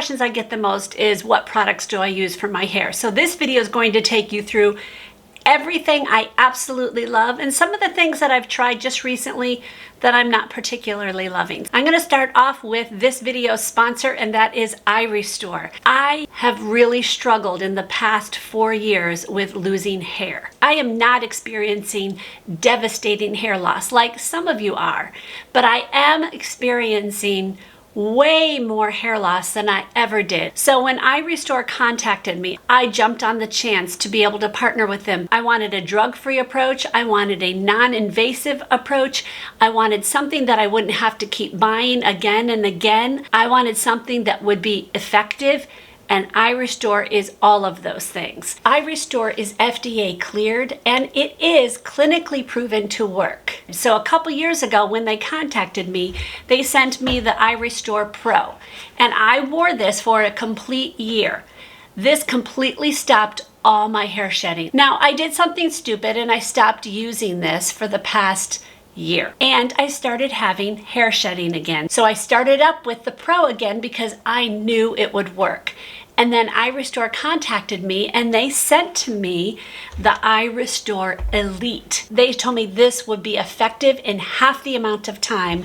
questions I get the most is, what products do I use for my hair? So this video is going to take you through everything I absolutely love and some of the things that I've tried just recently that I'm not particularly loving. I'm going to start off with this video's sponsor, and that is iRestore. I have really struggled in the past 4 years with losing hair. I am not experiencing devastating hair loss like some of you are, but I am experiencing way more hair loss than I ever did. So when iRestore contacted me, I jumped on the chance to be able to partner with them. I wanted a drug-free approach. I wanted a non-invasive approach. I wanted something that I wouldn't have to keep buying again and again. I wanted something that would be effective, and iRestore is all of those things. iRestore is FDA cleared, and it is clinically proven to work. So a couple years ago when they contacted me, they sent me the iRestore Pro, and I wore this for a complete year. This completely stopped all my hair shedding. Now, I did something stupid and I stopped using this for the past year, and I started having hair shedding again. So I started up with the Pro again because I knew it would work. And then iRestore contacted me and they sent to me the iRestore Elite. They told me this would be effective in half the amount of time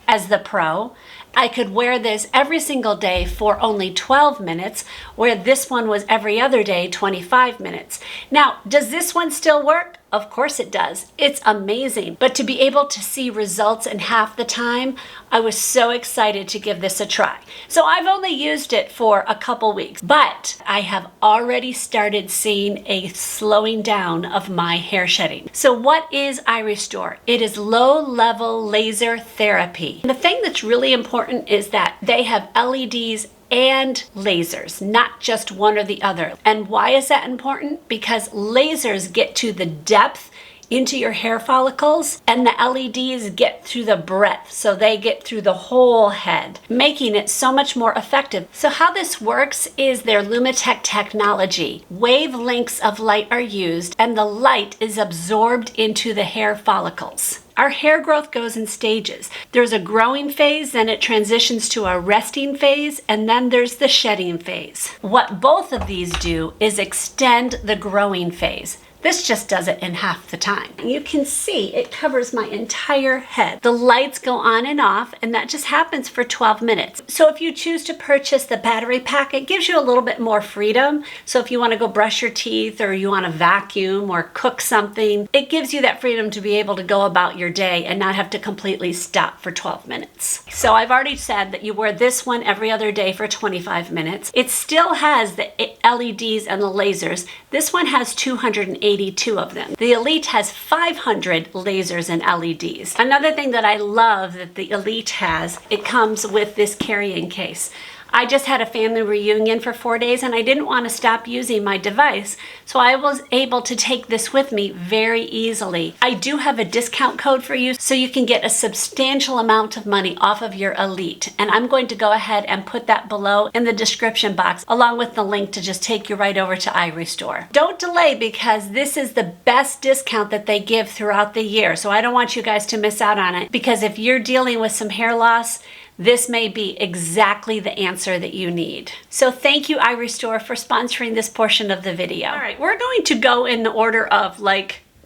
as the Pro. I could wear this every single day for only 12 minutes, where this one was every other day, 25 minutes. Now, does this one still work? Of course it does. It's amazing. But to be able to see results in half the time, I was so excited to give this a try. So I've only used it for a couple weeks, but I have already started seeing a slowing down of my hair shedding. So what is iRestore? It is low-level laser therapy. And the thing that's really important is that they have LEDs and lasers, not just one or the other. And why is that important? Because lasers get to the depth into your hair follicles, and the LEDs get through the breadth, so they get through the whole head, making it so much more effective. So how this works is their Lumitech technology. Wavelengths of light are used, and the light is absorbed into the hair follicles. Our hair growth goes in stages. There's a growing phase, then it transitions to a resting phase, and then there's the shedding phase. What both of these do is extend the growing phase. This just does it in half the time. You can see it covers my entire head. The lights go on and off, and that just happens for 12 minutes. So if you choose to purchase the battery pack, it gives you a little bit more freedom. So if you want to go brush your teeth, or you want to vacuum or cook something, it gives you that freedom to be able to go about your day and not have to completely stop for 12 minutes. So I've already said that you wear this one every other day for 25 minutes. It still has the LEDs and the lasers. This one has 282 of them. The Elite has 500 lasers and LEDs. Another thing that I love that the Elite has, it comes with this carrying case. I just had a family reunion for 4 days and I didn't want to stop using my device, so I was able to take this with me very easily. I do have a discount code for you, so you can get a substantial amount of money off of your Elite, and I'm going to go ahead and put that below in the description box, along with the link to just take you right over to iRestore. Don't delay, because this is the best discount that they give throughout the year, so I don't want you guys to miss out on it, because if you're dealing with some hair loss, this may be exactly the answer that you need. So thank you, iRestore, for sponsoring this portion of the video. All right, we're going to go in the order of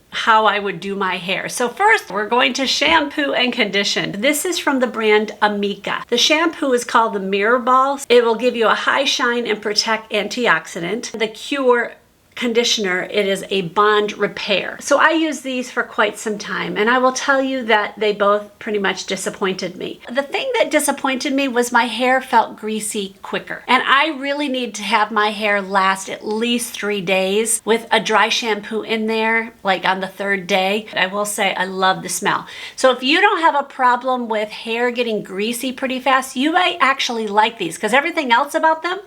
how I would do my hair. So first, we're going to shampoo and condition. This is from the brand Amika. The shampoo is called the mirrorball. It will give you a high shine and protect antioxidant. The Kure conditioner, it is a bond repair. So I used these for quite some time, and I will tell you that they both pretty much disappointed me. The thing that disappointed me was my hair felt greasy quicker, and I really need to have my hair last at least 3 days with a dry shampoo in there, like on the 3rd day. I will say I love the smell. So if you don't have a problem with hair getting greasy pretty fast, you might actually like these, because everything else about them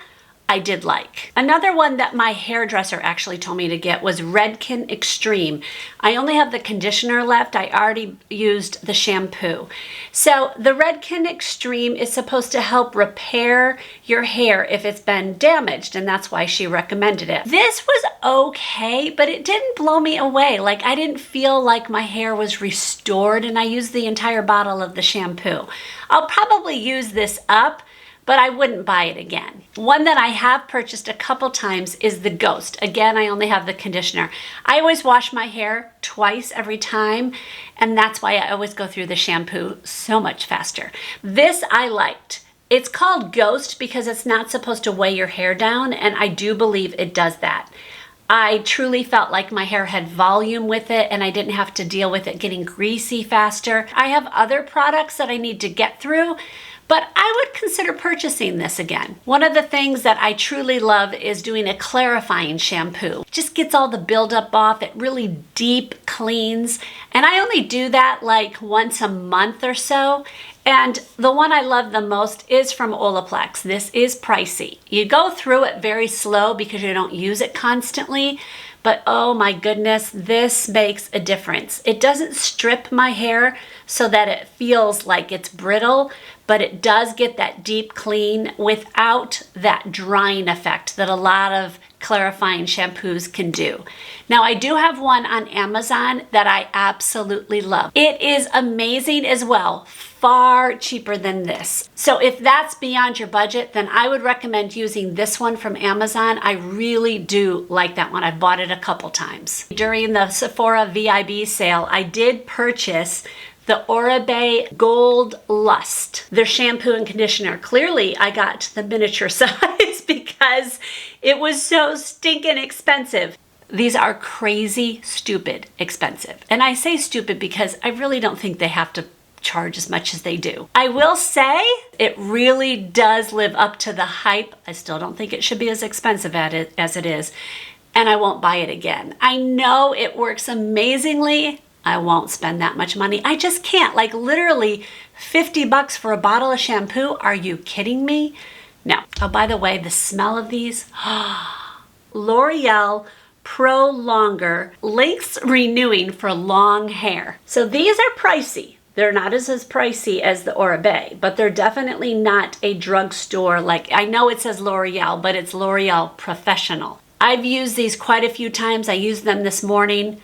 I did like. Another one that my hairdresser actually told me to get was Redken Extreme. I only have the conditioner left. I already used the shampoo. So the Redken Extreme is supposed to help repair your hair if it's been damaged, and that's why she recommended it. This was okay, but it didn't blow me away. Like, I didn't feel like my hair was restored, and I used the entire bottle of the shampoo. I'll probably use this up, but I wouldn't buy it again. One that I have purchased a couple times is the Ghost. Again, I only have the conditioner. I always wash my hair twice every time, and that's why I always go through the shampoo so much faster. This I liked. It's called Ghost because it's not supposed to weigh your hair down, and I do believe it does that. I truly felt like my hair had volume with it and I didn't have to deal with it getting greasy faster. I have other products that I need to get through, but I would consider purchasing this again. One of the things that I truly love is doing a clarifying shampoo. It just gets all the buildup off. It really deep cleans. And I only do that like once a month or so. And the one I love the most is from Olaplex. This is pricey. You go through it very slow because you don't use it constantly, but oh my goodness, this makes a difference. It doesn't strip my hair so that it feels like it's brittle, but it does get that deep clean without that drying effect that a lot of clarifying shampoos can do. Now, I do have one on Amazon that I absolutely love. It is amazing as well, far cheaper than this. So if that's beyond your budget, then I would recommend using this one from Amazon. I really do like that one. I've bought it a couple times. During the Sephora VIB sale, I did purchase the Oribe Gold Lust, their shampoo and conditioner. Clearly, I got the miniature size because it was so stinking expensive. These are crazy, stupid expensive. And I say stupid because I really don't think they have to charge as much as they do. I will say it really does live up to the hype. I still don't think it should be as expensive as it is, and I won't buy it again. I know it works amazingly. I won't spend that much money. I just can't. Like literally $50 for a bottle of shampoo. Are you kidding me? No. Oh, by the way, the smell of these. L'Oreal Pro Longer Lengths Renewing for long hair. So these are pricey. They're not as pricey as the Oribe, but they're definitely not a drugstore. Like, I know it says L'Oreal, but it's L'Oreal Professionnel. I've used these quite a few times. I used them this morning.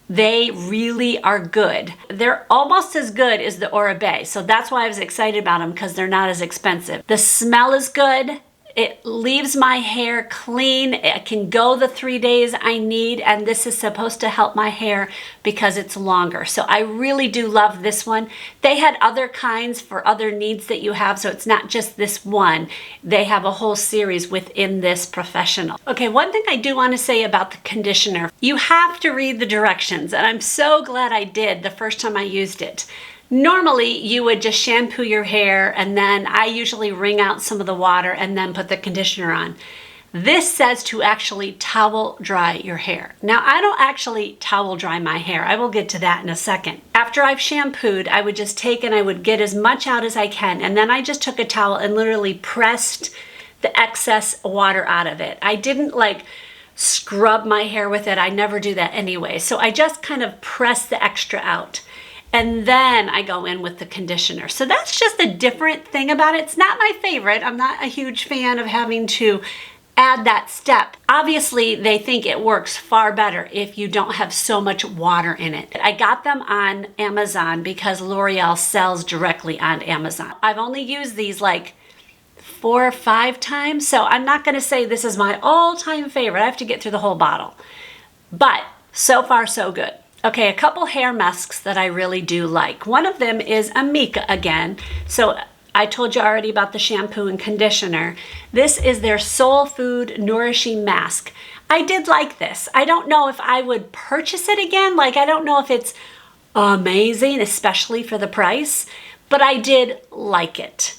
They really are good. They're almost as good as the Oribe, so that's why I was excited about them, because they're not as expensive. The smell is good. It leaves my hair clean. It can go the 3 days I need, and this is supposed to help my hair because it's longer. So I really do love this one. They had other kinds for other needs that you have, so it's not just this one. They have a whole series within this Professionnel. Okay, one thing I do want to say about the conditioner, you have to read the directions, and I'm so glad I did the first time I used it. Normally, you would just shampoo your hair, and then I usually wring out some of the water and then put the conditioner on. This says to actually towel dry your hair. Now, I don't actually towel dry my hair. I will get to that in a second. After I've shampooed, I would just take and I would get as much out as I can, and then I just took a towel and literally pressed the excess water out of it. I didn't like scrub my hair with it. I never do that anyway. So I just kind of press the extra out. And then I go in with the conditioner. So that's just a different thing about it. It's not my favorite. I'm not a huge fan of having to add that step. Obviously, they think it works far better if you don't have so much water in it. I got them on Amazon because L'Oreal sells directly on Amazon. I've only used these like 4 or 5 times, so I'm not gonna say this is my all-time favorite. I have to get through the whole bottle. But so far, so good. Okay, a couple hair masks that I really do like. One of them is Amika again. So I told you already about the shampoo and conditioner. This is their Soulfood Nourishing Mask. I did like this. I don't know if I would purchase it again. Like, I don't know if it's amazing, especially for the price, but I did like it.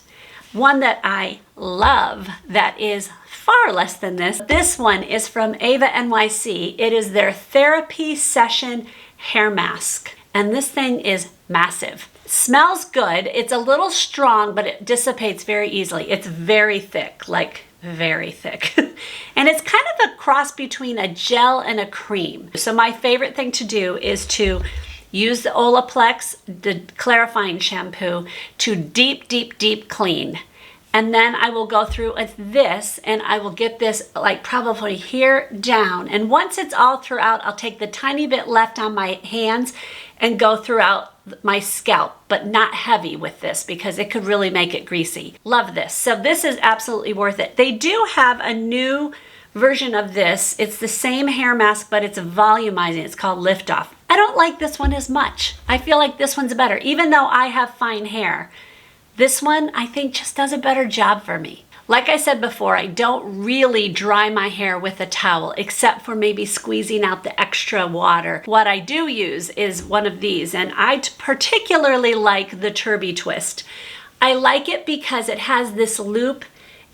One that I love that is far less than this. This one is from eva-nyc. It is their Therapy Session Hair Mask. And this thing is massive. It smells good. It's a little strong, but it dissipates very easily. It's very thick, like very thick. And it's kind of a cross between a gel and a cream. So my favorite thing to do is to use the Olaplex, the clarifying shampoo, to deep, deep, deep clean. And then I will go through with this and I will get this like probably here down. And once it's all throughout, I'll take the tiny bit left on my hands and go throughout my scalp, but not heavy with this because it could really make it greasy. Love this. So this is absolutely worth it. They do have a new version of this. It's the same hair mask, but it's volumizing. It's called Lift Off. I don't like this one as much. I feel like this one's better. Even though I have fine hair, this one I think just does a better job for me. Like I said before, I don't really dry my hair with a towel except for maybe squeezing out the extra water. What I do use is one of these, and I particularly like the Turbie twist. I like it because it has this loop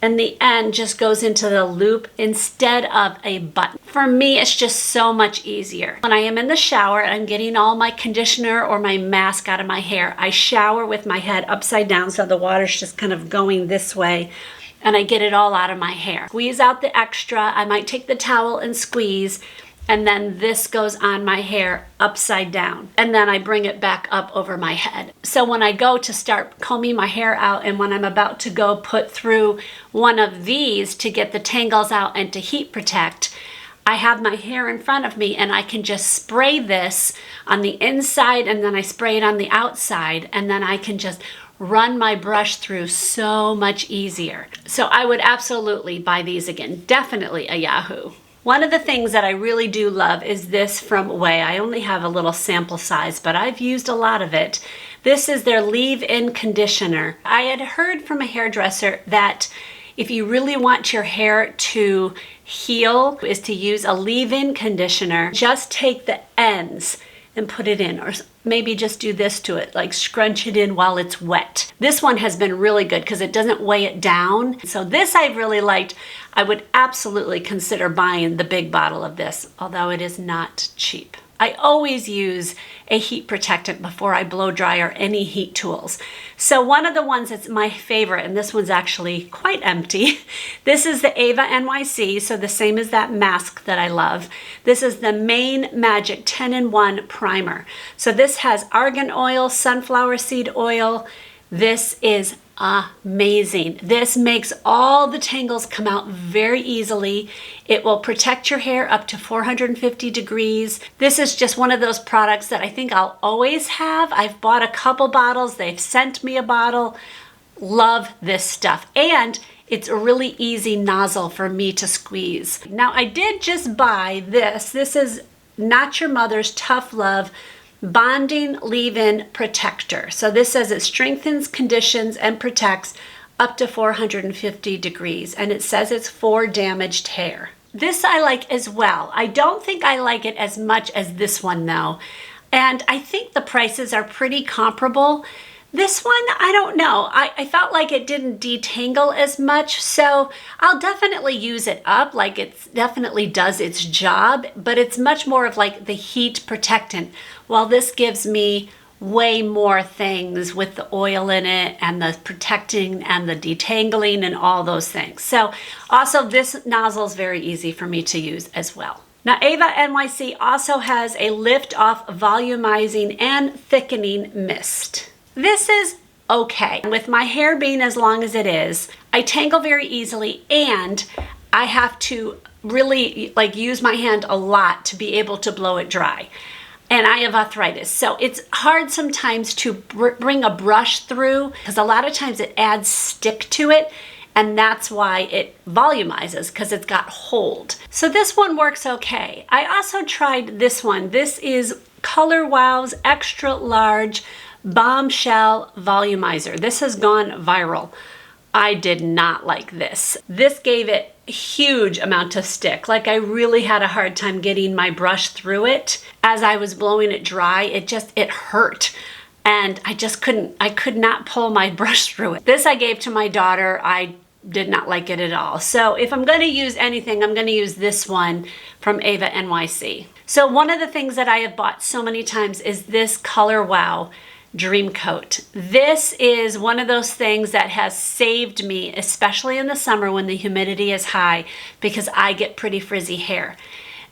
and the end just goes into the loop instead of a button. For me, it's just so much easier. When I am in the shower and I'm getting all my conditioner or my mask out of my hair, I shower with my head upside down so the water's just kind of going this way and I get it all out of my hair. Squeeze out the extra. I might take the towel and squeeze, and then this goes on my hair upside down. And then I bring it back up over my head. So when I go to start combing my hair out and when I'm about to go put through one of these to get the tangles out and to heat protect, I have my hair in front of me and I can just spray this on the inside and then I spray it on the outside and then I can just run my brush through so much easier. So I would absolutely buy these again. Definitely a Yahoo. One of the things that I really do love is this from Ouai. I only have a little sample size, but I've used a lot of it. This is their leave-in conditioner. I had heard from a hairdresser that if you really want your hair to heal is to use a leave-in conditioner. Just take the ends and put it in, or maybe just do this to it, like scrunch it in while it's wet. This one has been really good because it doesn't weigh it down. So this I've really liked. I would absolutely consider buying the big bottle of this, although it is not cheap. I always use a heat protectant before I blow dry or any heat tools. So one of the ones that's my favorite, and this one's actually quite empty, this is the eva-nyc, so the same as that mask that I love. This is the Main Magic 10-in-1 primer. So this has argan oil, sunflower seed oil. This is amazing. This makes all the tangles come out very easily. It will protect your hair up to 450 degrees. This is just one of those products that I think I'll always have. I've bought a couple bottles. They've sent me a bottle. Love this stuff. And it's a really easy nozzle for me to squeeze. Now I did just buy this. This is Not Your Mother's Tough Love Bonding Leave-In Protector. So this says it strengthens, conditions, and protects up to 450 degrees. And it says it's for damaged hair. This I like as well. I don't think I like it as much as this one though. And I think the prices are pretty comparable. This one, I don't know. I felt like it didn't detangle as much, so I'll definitely use it up, like it definitely does its job, but it's much more of like the heat protectant, while this gives me way more things with the oil in it and the protecting and the detangling and all those things. So also this nozzle is very easy for me to use as well. Now eva-nyc also has a lift off volumizing and thickening mist. This is okay. With my hair being as long as it is, I tangle very easily and I have to really like use my hand a lot to be able to blow it dry. And I have arthritis, so it's hard sometimes to bring a brush through because a lot of times it adds stick to it, and that's why it volumizes, because it's got hold. So this one works okay. I also tried this one. This is Color Wow's Extra Large Bombshell Volumizer. This has gone viral. I did not like this. This gave it a huge amount of stick. Like I really had a hard time getting my brush through it. As I was blowing it dry, it hurt. And I could not pull my brush through it. This I gave to my daughter. I did not like it at all. So if I'm going to use anything, I'm going to use this one from eva-nyc. So one of the things that I have bought so many times is this Color Wow Dream Coat. This is one of those things that has saved me, especially in the summer when the humidity is high, because I get pretty frizzy hair.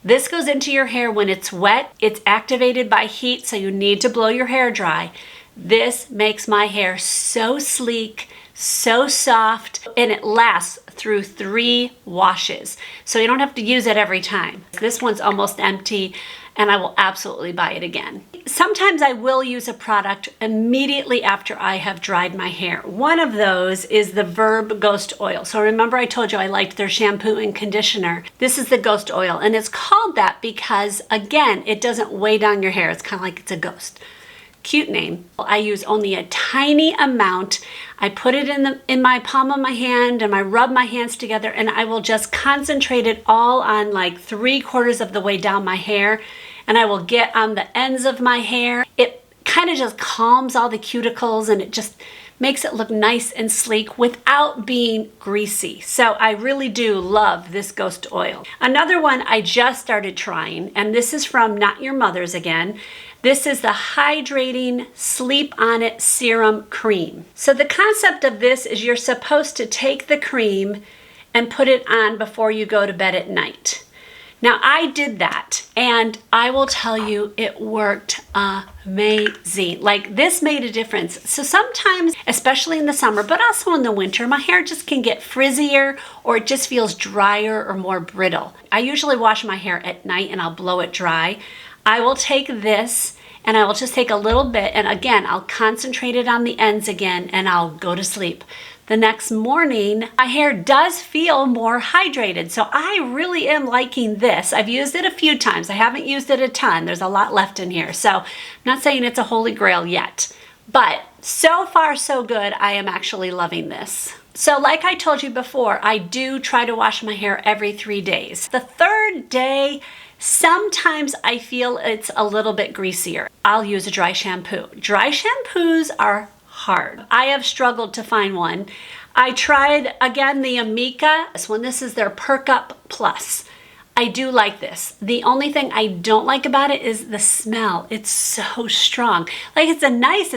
This goes into your hair when it's wet. It's activated by heat, so you need to blow your hair dry. This makes my hair so sleek, so soft, and it lasts through 3 washes. So you don't have to use it every time. This one's almost empty, and I will absolutely buy it again. Sometimes I will use a product immediately after I have dried my hair. One of those is the Verb Ghost Oil. So remember I told you I liked their shampoo and conditioner. This is the Ghost Oil, and it's called that because, again, it doesn't weigh down your hair. It's kind of like it's a ghost. Cute name. I use only a tiny amount. I put it in my palm of my hand, and I rub my hands together, and I will just concentrate it all on like 3/4 of the way down my hair, and I will get on the ends of my hair. It kind of just calms all the cuticles, and it just makes it look nice and sleek without being greasy. So I really do love this Ghost Oil. Another one I just started trying, and this is from Not Your Mother's again. This is the Hydrating Sleep On It Serum Cream. So the concept of this is you're supposed to take the cream and put it on before you go to bed at night. Now I did that, and I will tell you it worked amazing. Like, this made a difference. So sometimes, especially in the summer, but also in the winter, my hair just can get frizzier, or it just feels drier or more brittle. I usually wash my hair at night and I'll blow it dry. I will take this and I will just take a little bit, and again, I'll concentrate it on the ends again, and I'll go to sleep. The next morning, my hair does feel more hydrated. So I really am liking this. I've used it a few times. I haven't used it a ton. There's a lot left in here. So I'm not saying it's a holy grail yet, but so far so good. I am actually loving this. So like I told you before, I do try to wash my hair every 3 days. The 3rd day, sometimes I feel it's a little bit greasier. I'll use a dry shampoo. Dry shampoos are hard. I have struggled to find one. I tried, again, the Amika. This is their Perk Up Plus. I do like this. The only thing I don't like about it is the smell. It's so strong. Like, it's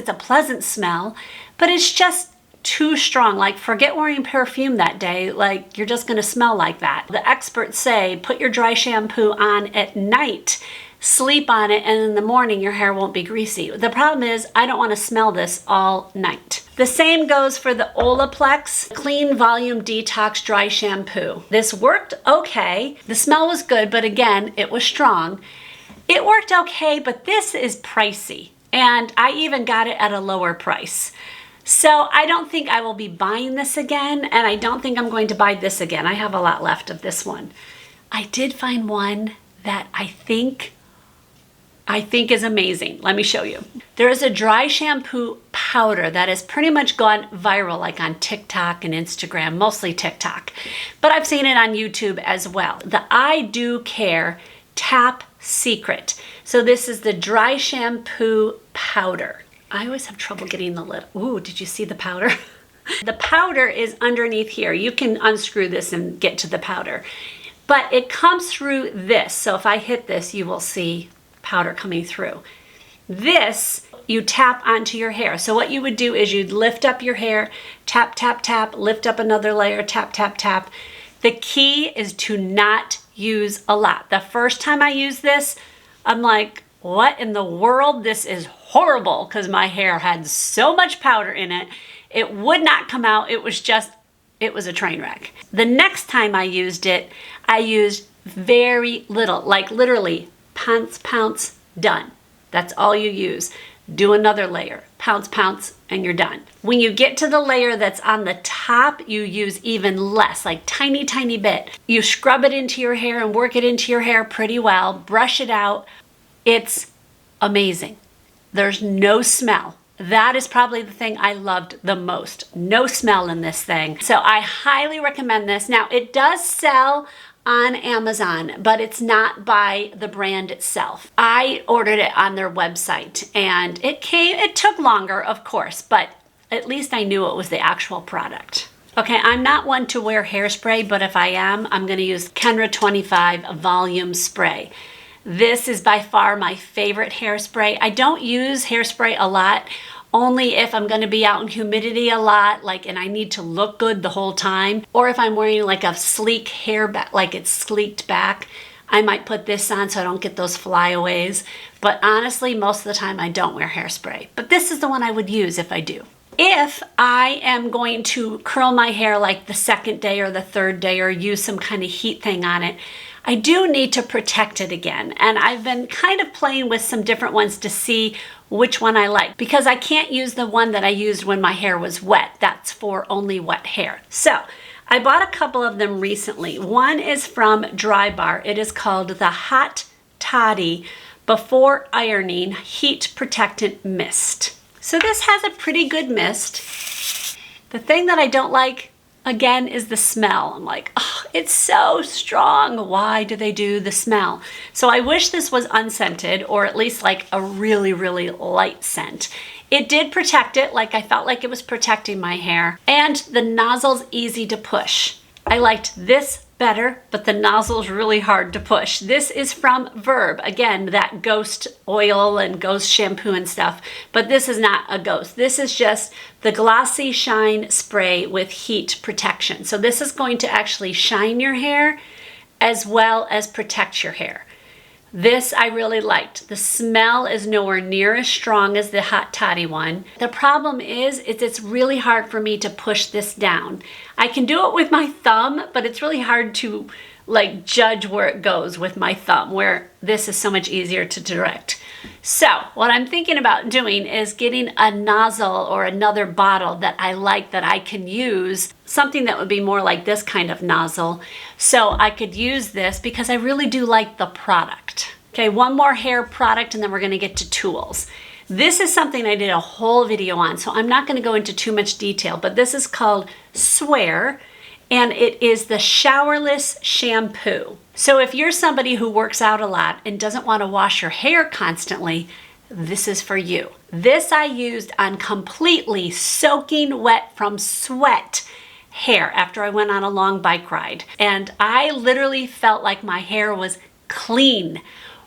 a pleasant smell, but it's just too strong. Like, forget wearing perfume that day. Like, you're just gonna smell like that. The experts say put your dry shampoo on at night, sleep on it, and in the morning your hair won't be greasy. The problem is I don't want to smell this all night. The same goes for the Olaplex Clean Volume Detox Dry Shampoo. This worked okay. The smell was good, but again, it was strong. It worked okay, but this is pricey, and I even got it at a lower price. So I don't think I will be buying this again, and I don't think I'm going to buy this again. I have a lot left of this one. I did find one that I think is amazing. Let me show you. There is a dry shampoo powder that has pretty much gone viral, like on TikTok and Instagram, mostly TikTok, but I've seen it on YouTube as well. The I Do Care Tap Secret. So this is the dry shampoo powder. I always have trouble getting the lid. Ooh, did you see the powder? The powder is underneath here. You can unscrew this and get to the powder, but it comes through this. So if I hit this, you will see powder coming through. This you tap onto your hair. So what you would do is you'd lift up your hair, tap, tap, tap, lift up another layer, tap, tap, tap. The key is to not use a lot. The first time I used this, I'm like, what in the world? This is horrible, because my hair had so much powder in it. It would not come out. It was a train wreck. The next time I used it, I used very little, like literally pounce, done. That's all you use. Do another layer, pounce, and you're done. When you get to the layer that's on the top, you use even less, like tiny bit. You scrub it into your hair and work it into your hair pretty well, brush it out. It's amazing. There's no smell. That is probably the thing I loved the most. No smell in this thing. So I highly recommend this. Now, it does sell on Amazon, but it's not by the brand itself. I ordered it on their website, and it took longer, of course, but at least I knew it was the actual product. Okay, I'm not one to wear hairspray, but if I am, I'm gonna use Kenra 25 Volume Spray. This is by far my favorite hairspray. I don't use hairspray a lot, only if I'm gonna be out in humidity a lot, and I need to look good the whole time, or if I'm wearing like a sleek hair back, like it's sleeked back, I might put this on so I don't get those flyaways. But honestly, most of the time I don't wear hairspray. But this is the one I would use if I do. If I am going to curl my hair like the second day or the third day or use some kind of heat thing on it, I do need to protect it again. And I've been kind of playing with some different ones to see which one I like, because I can't use the one that I used when my hair was wet. That's for only wet hair. So I bought a couple of them recently. One is from Dry Bar. It is called the Hot Toddy Before Ironing Heat Protectant Mist. So this has a pretty good mist. The thing that I don't like, again, is the smell. I'm like, oh, it's so strong. Why do they do the smell? So I wish this was unscented, or at least like a really, really light scent. It did protect it, like I felt like it was protecting my hair. And the nozzle's easy to push. I liked this better, but the nozzle's really hard to push. This is from Verb. Again, that ghost oil and ghost shampoo and stuff, but this is not a ghost. This is just the Glossy Shine Spray with heat protection. So this is going to actually shine your hair as well as protect your hair. This I really liked. The smell is nowhere near as strong as the Hot Toddy one. The problem is it's really hard for me to push this down. I can do it with my thumb, but it's really hard to like judge where it goes with my thumb, where this is so much easier to direct. So what I'm thinking about doing is getting a nozzle or another bottle that I like that I can use, something that would be more like this kind of nozzle, so I could use this because I really do like the product. Okay, one more hair product and then we're gonna get to tools. This is something I did a whole video on, so I'm not gonna go into too much detail, but this is called Swear, and it is the showerless shampoo. So if you're somebody who works out a lot and doesn't want to wash your hair constantly, this is for you. This I used on completely soaking wet from sweat hair after I went on a long bike ride. And I literally felt like my hair was clean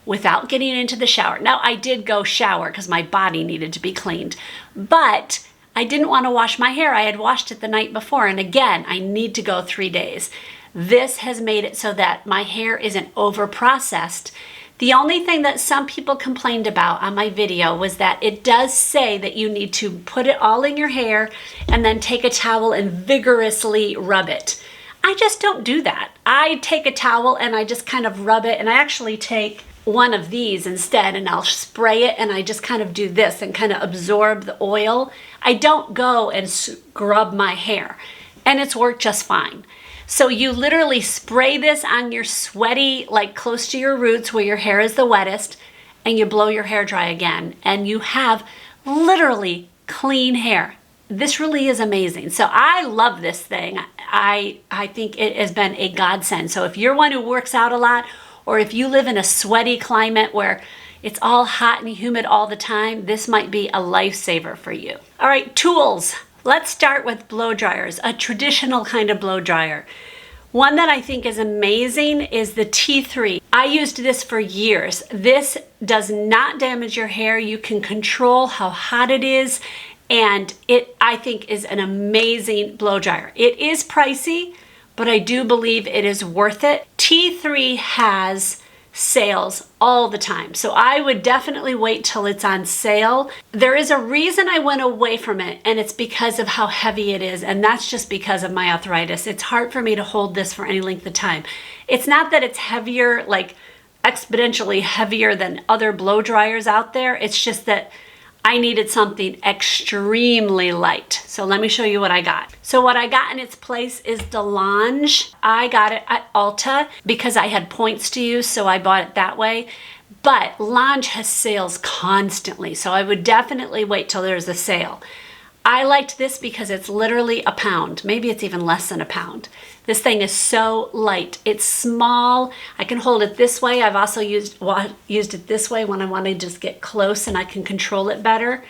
without getting into the shower. Now I did go shower because my body needed to be cleaned, but I didn't want to wash my hair. I had washed it the night before, and again, I need to go 3 days. This has made it so that my hair isn't over-processed. The only thing that some people complained about on my video was that it does say that you need to put it all in your hair and then take a towel and vigorously rub it. I just don't do that. I take a towel and I just kind of rub it, and I actually take one of these instead and I'll spray it and I just kind of do this and kind of absorb the oil. I don't go and scrub my hair, and it's worked just fine. So you literally spray this on your sweaty, like close to your roots where your hair is the wettest, and you blow your hair dry again, and you have literally clean hair. This really is amazing. So I love this thing. I think it has been a godsend. So if you're one who works out a lot, or if you live in a sweaty climate where it's all hot and humid all the time, this might be a lifesaver for you. All right, tools. Let's start with blow dryers, a traditional kind of blow dryer. One that I think is amazing is the T3. I used this for years. This does not damage your hair. You can control how hot it is, and it, I think, is an amazing blow dryer. It is pricey, but I do believe it is worth it. T3 has sales all the time, so I would definitely wait till it's on sale. There is a reason I went away from it, and it's because of how heavy it is, and that's just because of my arthritis. It's hard for me to hold this for any length of time. It's not that it's heavier, like exponentially heavier than other blow dryers out there. It's just that I needed something extremely light. So let me show you what I got. So what I got in its place is the Lange. I got it at Ulta because I had points to use, so I bought it that way. But Lange has sales constantly, so I would definitely wait till there's a sale. I liked this because it's literally a pound. Maybe it's even less than a pound. This thing is so light. It's small. I can hold it this way. I've also used it this way when I want to just get close and I can control it better.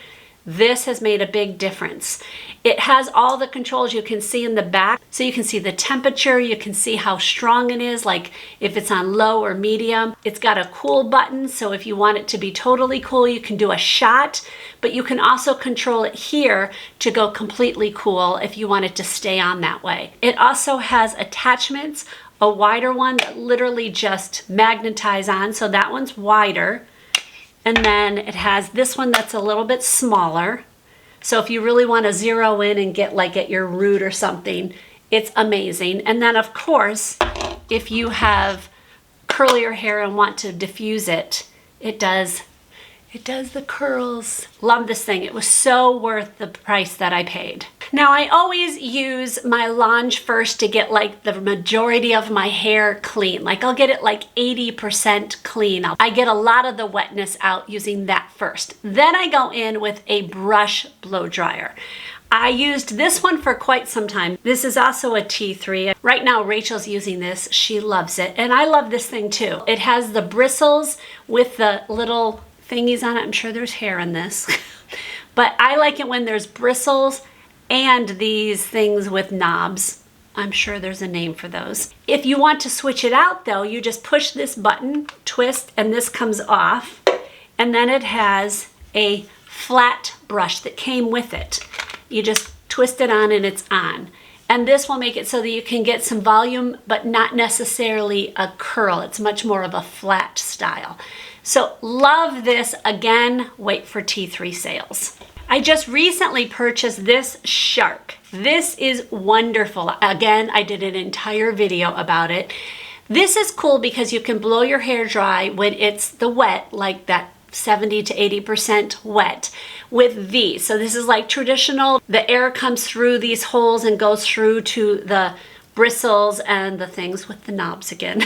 This has made a big difference. It has all the controls you can see in the back. So you can see the temperature, you can see how strong it is, like if it's on low or medium. It's got a cool button, so if you want it to be totally cool, you can do a shot, but you can also control it here to go completely cool if you want it to stay on that way. It also has attachments, a wider one that literally just magnetize on, so that one's wider. And then it has this one that's a little bit smaller. So if you really want to zero in and get like at your root or something, it's amazing. And then of course, if you have curlier hair and want to diffuse it, it does the curls. Love this thing. It was so worth the price that I paid. Now I always use my Lange first to get like the majority of my hair clean. Like I'll get it like 80% clean. I get a lot of the wetness out using that first. Then I go in with a brush blow dryer. I used this one for quite some time. This is also a T3. Right now Rachel's using this. She loves it. And I love this thing too. It has the bristles with the little thingies on it. I'm sure there's hair in this. But I like it when there's bristles and these things with knobs. I'm sure there's a name for those. If you want to switch it out though, you just push this button, twist, and this comes off. And then it has a flat brush that came with it. You just twist it on and it's on. And this will make it so that you can get some volume, but not necessarily a curl. It's much more of a flat style. So love this. Again, wait for T3 sales. I just recently purchased this Shark. This is wonderful. Again, I did an entire video about it. This is cool because you can blow your hair dry when it's the wet, like that 70 to 80% wet with these. So this is like traditional. The air comes through these holes and goes through to the bristles and the things with the knobs again.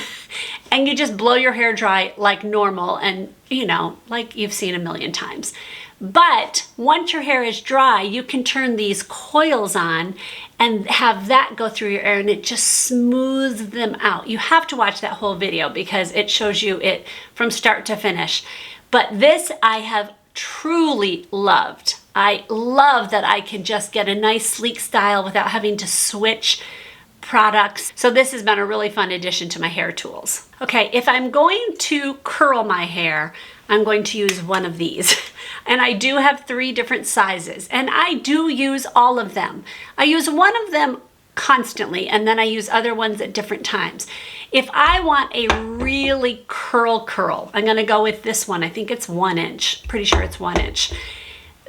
And you just blow your hair dry like normal and, you know, like you've seen a million times. But once your hair is dry, you can turn these coils on and have that go through your hair and it just smooths them out. You have to watch that whole video because it shows you it from start to finish. But this I have truly loved. I love that I can just get a nice sleek style without having to switch products. So this has been a really fun addition to my hair tools. Okay, if I'm going to curl my hair, I'm going to use one of these. And I do have 3 different sizes and I do use all of them. I use one of them constantly and then I use other ones at different times. If I want a really curl, I'm gonna go with this one. I think it's 1 inch, pretty sure it's 1 inch.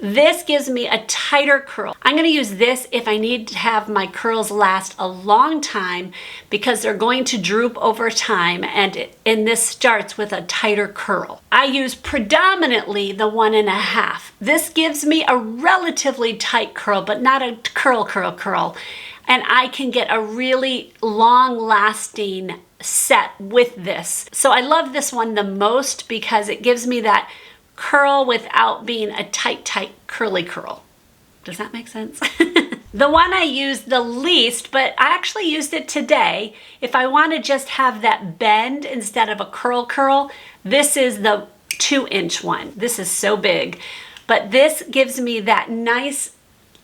This gives me a tighter curl. I'm gonna use this if I need to have my curls last a long time because they're going to droop over time and this starts with a tighter curl. I use predominantly the 1.5. This gives me a relatively tight curl, but not a curl. And I can get a really long lasting set with this. So I love this one the most because it gives me that curl without being a tight curly curl. Does that make sense? The one I used the least, but I actually used it today. If I want to just have that bend instead of a curl, this is the 2-inch one. This is so big, but this gives me that nice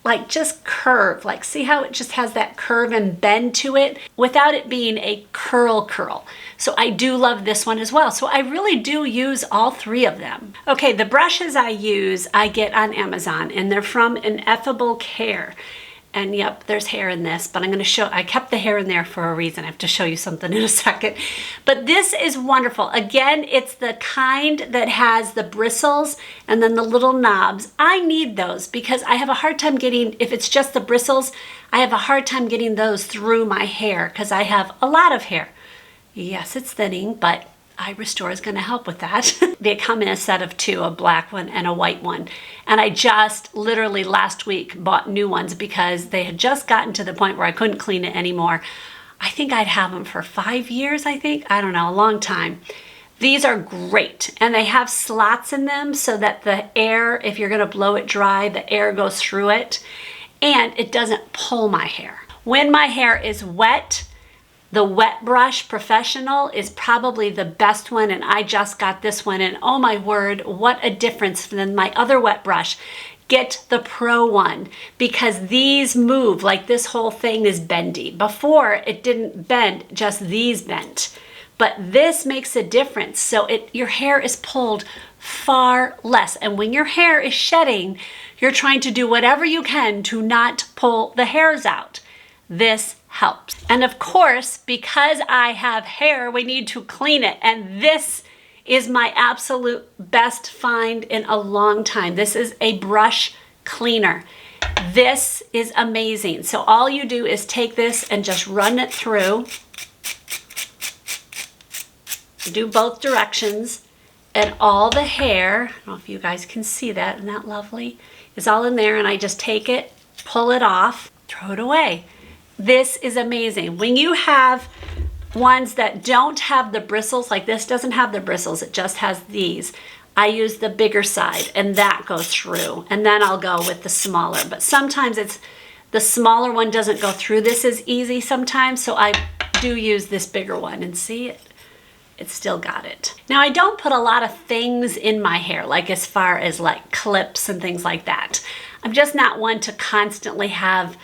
like just curve, like see how it just has that curve and bend to it without it being a curl. So I do love this one as well. So I really do use all 3 of them. Okay, the brushes I use, I get on Amazon and they're from Ineffable Care. And yep, there's hair in this, but I'm going to show, I kept the hair in there for a reason. I have to show you something in a second. But this is wonderful. Again, it's the kind that has the bristles and then the little knobs. I need those because I have a hard time getting, if it's just the bristles, I have a hard time getting those through my hair because I have a lot of hair. Yes, it's thinning, but iRestore is going to help with that. They come in a set of 2, a black one and a white one. And I just literally last week bought new ones because they had just gotten to the point where I couldn't clean it anymore. I think I'd have them for 5 years, I don't know, a long time. These are great and they have slots in them so that the air, if you're going to blow it dry, the air goes through it and it doesn't pull my hair. When my hair is wet, the wet brush Professionnel is probably the best one and I just got this one and oh my word, what a difference than my other wet brush. Get the Pro one because these move, like this whole thing is bendy. Before it didn't bend, just these bent. But this makes a difference. So your hair is pulled far less. And when your hair is shedding, you're trying to do whatever you can to not pull the hairs out. This helps. And of course, because I have hair, we need to clean it. And this is my absolute best find in a long time. This is a brush cleaner. This is amazing. So all you do is take this and just run it through. Do both directions, and all the hair, I don't know if you guys can see that, isn't that lovely? It's all in there, and I just take it, pull it off, throw it away. This is amazing. When you have ones that don't have the bristles, like this doesn't have the bristles, it just has these, I use the bigger side and that goes through, and then I'll go with the smaller. But sometimes it's the smaller one doesn't go through this as easy sometimes, so I do use this bigger one, and see it. It's still got it. Now I don't put a lot of things in my hair, like as far as like clips and things like that. I'm just not one to constantly have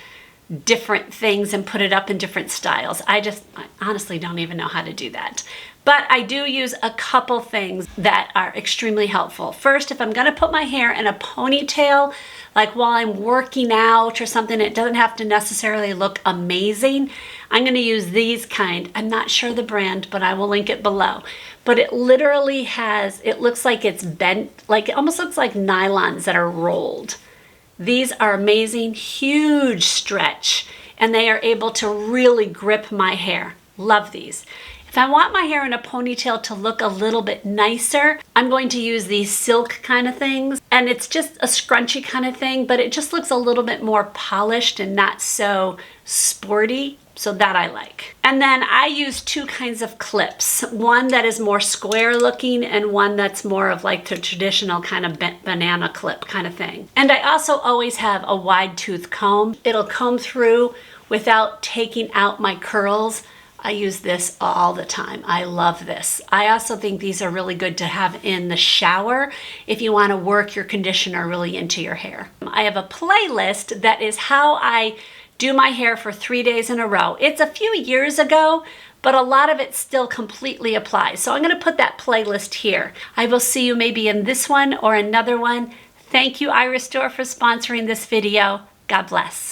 different things and put it up in different styles. I honestly don't even know how to do that. But I do use a couple things that are extremely helpful. First, if I'm gonna put my hair in a ponytail, like while I'm working out or something, it doesn't have to necessarily look amazing. I'm gonna use these kind. I'm not sure the brand, but I will link it below. But it literally has, it looks like it's bent, like it almost looks like nylons that are rolled. These are amazing, huge stretch, and they are able to really grip my hair. Love these. If I want my hair in a ponytail to look a little bit nicer, I'm going to use these silk kind of things. And it's just a scrunchy kind of thing, but it just looks a little bit more polished and not so sporty. So that I like. And then I use two kinds of clips. One that is more square looking and one that's more of like the traditional kind of banana clip kind of thing. And I also always have a wide tooth comb. It'll comb through without taking out my curls. I use this all the time. I love this. I also think these are really good to have in the shower if you want to work your conditioner really into your hair. I have a playlist that is how I do my hair for 3 days in a row. It's a few years ago, but a lot of it still completely applies. So I'm gonna put that playlist here. I will see you maybe in this one or another one. Thank you, Iris Store, for sponsoring this video. God bless.